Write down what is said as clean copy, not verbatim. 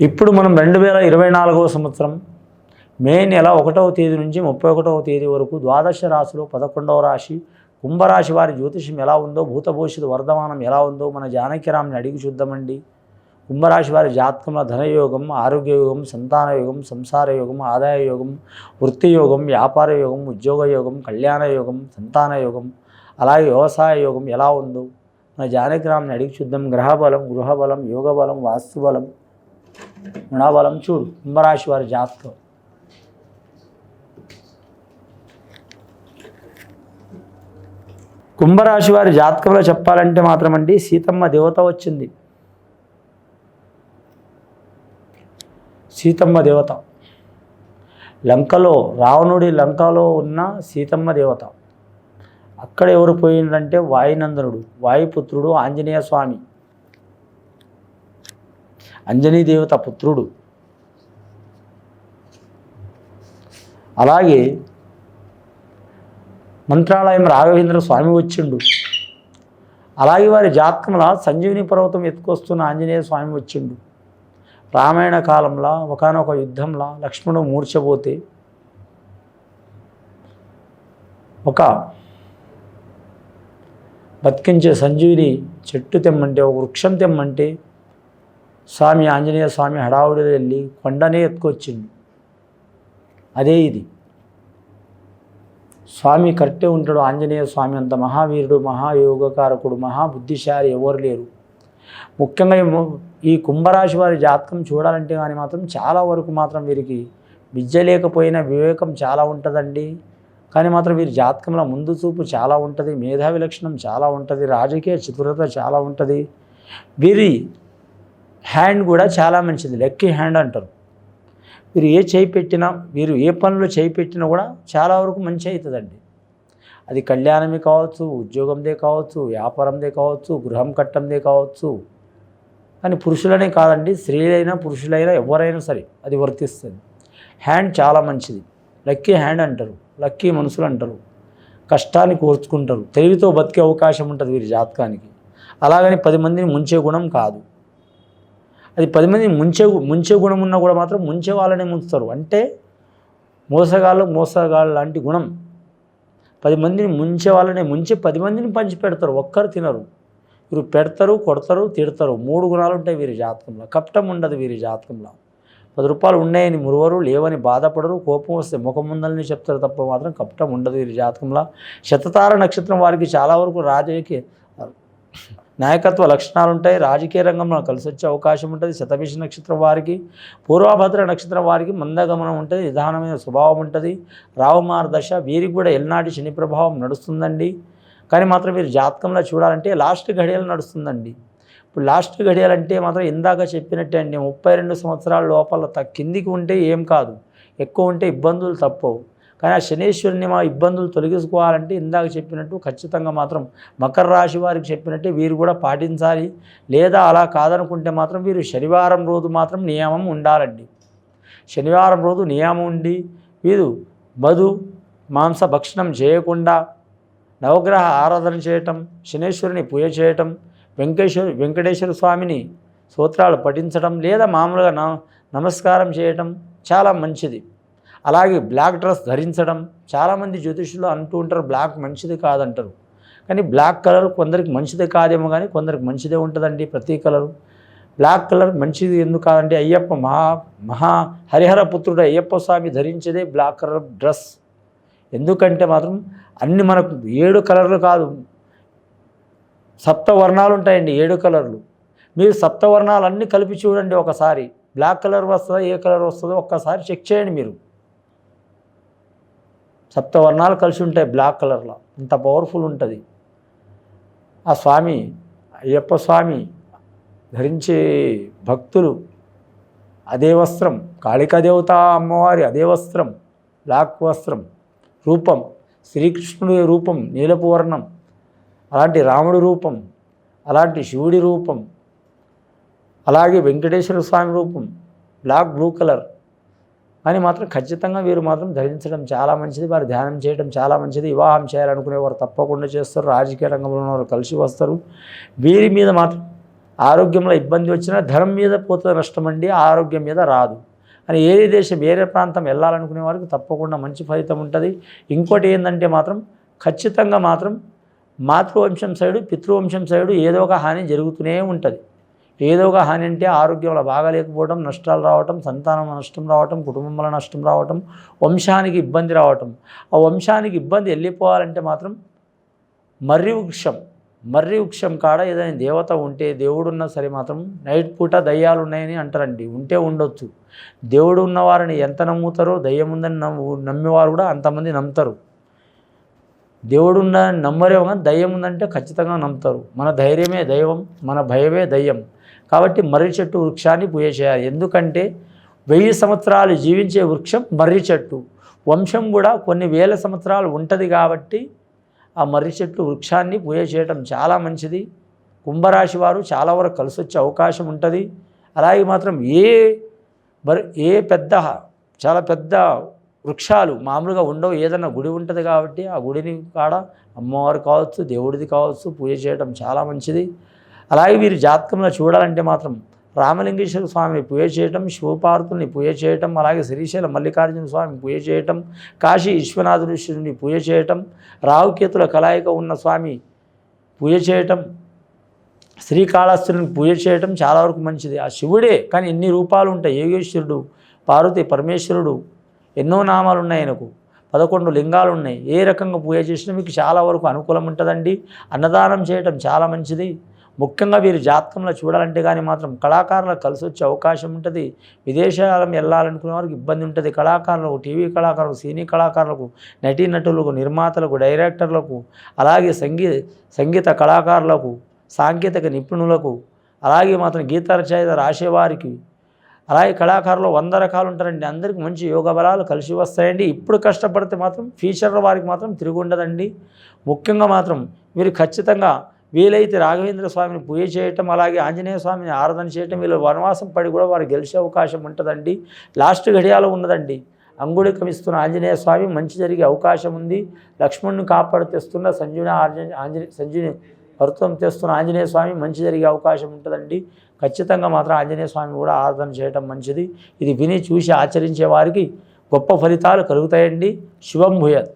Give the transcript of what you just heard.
ఇప్పుడు మనం 2024వ సంవత్సరం మే నెల 1వ తేదీ నుంచి 31వ తేదీ వరకు ద్వాదశ రాశిలో 11వ రాశి కుంభరాశి వారి జ్యోతిషం ఎలా ఉందో, భూతభవిష్యత్ వర్ధమానం ఎలా ఉందో మన జానకిరామ్ని అడిగి చూద్దామండి. కుంభరాశి వారి జాతకంలో ధనయోగం, ఆరోగ్య యోగం, సంతాన యోగం, సంసార యోగం, ఆదాయ యోగం, వృత్తి యోగం, వ్యాపార యోగం, ఉద్యోగ యోగం, కళ్యాణ యోగం, సంతాన యోగం, అలాగే వ్యవసాయ యోగం ఎలా ఉందో మన జానకిరామ్ని అడిగి చూద్దాం. గ్రహబలం, గృహబలం, యోగబలం, వాస్తుబలం, గుణబలం చూడు కుంభరాశి వారి జాతకం. కుంభరాశి వారి జాతకంలో చెప్పాలంటే మాత్రం అండి సీతమ్మ దేవత వచ్చింది. సీతమ్మ దేవత లంకలో, రావణుడి లంకలో ఉన్న సీతమ్మ దేవత. అక్కడ ఎవరు పోయిందంటే వాయునందనుడు, వాయుపుత్రుడు ఆంజనేయ స్వామి, అంజనీ దేవత పుత్రుడు. అలాగే మంత్రాలయం రాఘవేంద్ర స్వామి వచ్చిండు. అలాగే వారి జాతకంలో సంజీవిని పర్వతం ఎత్తుకొస్తున్న ఆంజనేయ స్వామి వచ్చిండు. రామాయణ కాలంలో ఒకానొక యుద్ధంలో లక్ష్మణుడు మూర్ఛపోతే ఒక బతికించే సంజీవిని చెట్టు తెమ్మంటే, ఒక వృక్షం తెమ్మంటే స్వామి ఆంజనేయ స్వామి హడావుడిలో వెళ్ళి కొండనే ఎత్తుకొచ్చిండు. అదే ఇది స్వామి కరెక్టే ఉంటాడు. ఆంజనేయ స్వామి అంత మహావీరుడు, మహాయోగకారకుడు, మహాబుద్ధిశాలి ఎవరు లేరు. ముఖ్యంగా ఈ కుంభరాశి వారి జాతకం చూడాలంటే కానీ మాత్రం చాలా వరకు మాత్రం వీరికి విద్య లేకపోయినా వివేకం చాలా ఉంటుందండి. కానీ మాత్రం వీరి జాతకంలో ముందు చూపు చాలా ఉంటుంది, మేధావి లక్షణం చాలా ఉంటుంది, రాజకీయ చతురత చాలా ఉంటుంది. వీరి హ్యాండ్ కూడా చాలా మంచిది, లక్కీ హ్యాండ్ అంటారు. వీరు ఏ చేయి పెట్టినా, వీరు ఏ పనులు చేయి పెట్టినా కూడా చాలా వరకు మంచి అవుతుందండి. అది కళ్యాణమే కావచ్చు, ఉద్యోగందే కావచ్చు, వ్యాపారందే కావచ్చు, గృహం కట్టందే కావచ్చు. కానీ పురుషులనే కాదండి, స్త్రీలైనా పురుషులైనా ఎవరైనా సరే అది వర్తిస్తుంది. హ్యాండ్ చాలా మంచిది, లక్కీ హ్యాండ్ అంటారు, లక్కీ మనుషులు అంటారు. కష్టాన్ని కోర్చుకుంటారు, తెలివితో బతికే అవకాశం ఉంటుంది వీరి జాతకానికి. అలాగని 10 మందిని ముంచే గుణం కాదు. అది 10 మందిని ముంచే గుణం ఉన్నా కూడా మాత్రం ముంచే వాళ్ళనే ముంచుతారు. అంటే మోసగాళ్ళు లాంటి గుణం. 10 మందిని ముంచే వాళ్ళనే ముంచి 10 మందిని పంచి పెడతారు, ఒక్కరు తినరు. వీరు పెడతారు, కొడతారు, తిడతారు. 3 గుణాలు ఉంటాయి వీరి జాతకంలో. కపటం ఉండదు వీరి జాతకంలో. 10 రూపాయలు ఉన్నాయని మురువరు, లేవని బాధపడరు, కోపం వస్తే ముఖం ముందల్ని చెప్తారు తప్ప మాత్రం కపటం ఉండదు వీరి జాతకంలో. శతతార నక్షత్రం వారికి చాలా వరకు రాజకీయ నాయకత్వ లక్షణాలు ఉంటాయి, రాజకీయ రంగంలో కలిసి వచ్చే అవకాశం ఉంటుంది. శతభిష నక్షత్రం వారికి, పూర్వభద్ర నక్షత్రం వారికి మందగమనం ఉంటుంది, నిదానమైన స్వభావం ఉంటుంది. రావుమార్ దశ వీరికి కూడా ఎల్నాటి శని ప్రభావం నడుస్తుందండి. కానీ మాత్రం మీరు జాతకంలో చూడాలంటే లాస్ట్ ఘడియలు నడుస్తుందండి. ఇప్పుడు లాస్ట్ ఘడియలంటే మాత్రం ఇందాక చెప్పినట్టే అండి, 32 సంవత్సరాల లోపల కిందికి ఉంటే ఏం కాదు, ఎక్కువ ఉంటే ఇబ్బందులు తప్పవు. కానీ ఆ శనేశ్వరుని మా ఇబ్బందులు తొలగించుకోవాలంటే ఇందాక చెప్పినట్టు ఖచ్చితంగా మాత్రం మకర రాశి వారికి చెప్పినట్టే వీరు కూడా పాటించాలి. లేదా అలా కాదనుకుంటే మాత్రం వీరు శనివారం రోజు మాత్రం నియమం ఉండాలండి. శనివారం రోజు నియమం ఉండి వీరు మధు మాంస భక్షణం చేయకుండా నవగ్రహ ఆరాధన చేయటం, శనేశ్వరుని పూజ చేయటం, వెంకటేశ్వర స్వామిని స్తోత్రాలు పఠించడం, లేదా మామూలుగా నమస్కారం చేయటం చాలా మంచిది. అలాగే బ్లాక్ డ్రెస్ ధరించడం. చాలామంది జ్యోతిష్యులు అంటూ ఉంటారు బ్లాక్ మంచిది కాదంటారు. కానీ బ్లాక్ కలర్ కొందరికి మంచిది కాదేమో, కానీ కొందరికి మంచిదే ఉంటుందండి. ప్రతి కలరు బ్లాక్ కలర్ మంచిది ఎందుకు కాదంటే అయ్యప్ప మహా హరిహర పుత్రుడు అయ్యప్ప స్వామి ధరించేదే బ్లాక్ కలర్ డ్రెస్. ఎందుకంటే మాత్రం అన్ని మనకు 7 కలర్లు కాదు, 7 వర్ణాలు ఉంటాయండి, 7 కలర్లు. మీరు 7 వర్ణాలు అన్నీ కలిపి చూడండి ఒకసారి. బ్లాక్ కలర్ వస్తుందో ఏ కలర్ వస్తుందో ఒక్కసారి చెక్ చేయండి మీరు. 7 వర్ణాలు కలిసి ఉంటాయి బ్లాక్ కలర్లో, అంత పవర్ఫుల్ ఉంటుంది. ఆ స్వామి అయ్యప్ప స్వామి ధరించే భక్తులు అదే వస్త్రం, కాళికాదేవత అమ్మవారి అదే వస్త్రం, బ్లాక్ వస్త్రం. రూపం శ్రీకృష్ణుడి రూపం నీలపు వర్ణం, అలాంటి రాముడి రూపం, అలాంటి శివుడి రూపం, అలాగే వెంకటేశ్వర స్వామి రూపం బ్లాక్ బ్లూ కలర్. కానీ మాత్రం ఖచ్చితంగా వీరు మాత్రం ధరించడం చాలా మంచిది. వారు ధ్యానం చేయడం చాలా మంచిది. వివాహం చేయాలనుకునేవారు తప్పకుండా చేస్తారు. రాజకీయ రంగంలో ఉన్నవారు కలిసి వస్తారు. వీరి మీద మాత్రం ఆరోగ్యంలో ఇబ్బంది వచ్చినా ధనం మీద పోతుంది నష్టం అండి, ఆరోగ్యం మీద రాదు అని ఏరే దేశం వేరే ప్రాంతం వెళ్ళాలనుకునే వారికి తప్పకుండా మంచి ఫలితం ఉంటుంది. ఇంకోటి ఏంటంటే మాత్రం ఖచ్చితంగా మాత్రం మాతృవంశం సైడు పితృవంశం సైడు ఏదో ఒక హాని జరుగుతూనే ఉంటుంది. ఏదో ఒక హాని అంటే ఆరోగ్యంలో బాగాలేకపోవడం, నష్టాలు రావటం, సంతానం నష్టం రావటం, కుటుంబంలో నష్టం రావటం, వంశానికి ఇబ్బంది రావటం. ఆ వంశానికి ఇబ్బంది వెళ్ళిపోవాలంటే మాత్రం మర్రి వృక్షం కాడ ఏదైనా దేవత ఉంటే, దేవుడున్నా సరే మాత్రం నైట్ పూట దయ్యాలు ఉన్నాయని అంటారండి. ఉంటే ఉండొచ్చు. దేవుడు ఉన్నవారిని ఎంత నమ్ముతారో దయ్యం ఉందని నమ్మేవారు కూడా అంతమంది నమ్ముతారు. దేవుడు ఉన్నదని నమ్మరేమో కానీ దయ్యం ఉందంటే ఖచ్చితంగా నమ్ముతారు. మన ధైర్యమే దైవం, మన భయమే దయ్యం. కాబట్టి మర్రి చెట్టు వృక్షాన్ని పూజ చేయాలి. ఎందుకంటే 1000 సంవత్సరాలు జీవించే వృక్షం మర్రి చెట్టు. వంశం కూడా కొన్ని వేల సంవత్సరాలు ఉంటుంది కాబట్టి ఆ మర్రి చెట్టు వృక్షాన్ని పూజ చేయటం చాలా మంచిది. కుంభరాశి వారు చాలా వరకు కలిసి వచ్చే అవకాశం ఉంటుంది. అలాగే మాత్రం చాలా పెద్ద వృక్షాలు మామూలుగా ఉండవు. ఏదైనా గుడి ఉంటుంది కాబట్టి ఆ గుడిని కాడ అమ్మవారు కావచ్చు, దేవుడిది కావచ్చు, పూజ చేయడం చాలా మంచిది. అలాగే వీరి జాతకంలో చూడాలంటే మాత్రం రామలింగేశ్వర స్వామిని పూజ చేయటం, శివపార్వతుల్ని పూజ చేయటం, అలాగే శ్రీశైల మల్లికార్జున స్వామిని పూజ చేయటం, కాశీ విశ్వనాథుని పూజ చేయటం, రావుకేతుల కలయిక ఉన్న స్వామి పూజ చేయటం, శ్రీకాళహస్తిని పూజ చేయటం చాలా వరకు మంచిది. ఆ శివుడే కానీ ఎన్ని రూపాలు ఉంటాయి. యోగేశ్వరుడు, పార్వతి పరమేశ్వరుడు, ఎన్నో నామాలు ఉన్నాయి. ఆయనకు 11 లింగాలు ఉన్నాయి. ఏ రకంగా పూజ చేసినా మీకు చాలా వరకు అనుకూలం ఉంటుందండి. అన్నదానం చేయటం చాలా మంచిది. ముఖ్యంగా వీరి జాతకంలో చూడాలంటే కానీ మాత్రం కళాకారులకు కలిసి వచ్చే అవకాశం ఉంటుంది. విదేశాలకు వెళ్ళాలనుకునే వారికి ఇబ్బంది ఉంటుంది. కళాకారులకు, టీవీ కళాకారులకు, సినీ కళాకారులకు, నటీనటులకు, నిర్మాతలకు, డైరెక్టర్లకు, అలాగే సంగీత కళాకారులకు, సాంకేతిక నిపుణులకు, అలాగే మాత్రం గీత రచయిత రాసేవారికి, అలాగే కళాకారులు 100 రకాలు ఉంటారండి. అందరికీ మంచి యోగ బలాలు కలిసి వస్తాయండి. ఇప్పుడు కష్టపడితే మాత్రం ఫ్యూచర్లో వారికి మాత్రం తిరిగి ఉండదండి. ముఖ్యంగా మాత్రం వీరు ఖచ్చితంగా వీలైతే రాఘవేంద్ర స్వామిని పూజ చేయటం, అలాగే ఆంజనేయ స్వామిని ఆరాధన చేయటం, వీళ్ళు వనవాసం పడి కూడా వారు గెలిచే అవకాశం ఉంటుందండి. లాస్ట్ ఘడియాలో ఉన్నదండి. అంగుళికం ఇస్తున్న ఆంజనేయ స్వామి మంచి జరిగే అవకాశం ఉంది. లక్ష్మణ్ని కాపాడు తెస్తున్న సంజీవుని వృతం తెస్తున్న ఆంజనేయ స్వామి మంచి జరిగే అవకాశం ఉంటుందండి. ఖచ్చితంగా మాత్రం ఆంజనేయ స్వామి కూడా ఆరాధన చేయటం మంచిది. ఇది విని చూసి ఆచరించే వారికి గొప్ప ఫలితాలు కలుగుతాయండి. శుభం భూయాత్.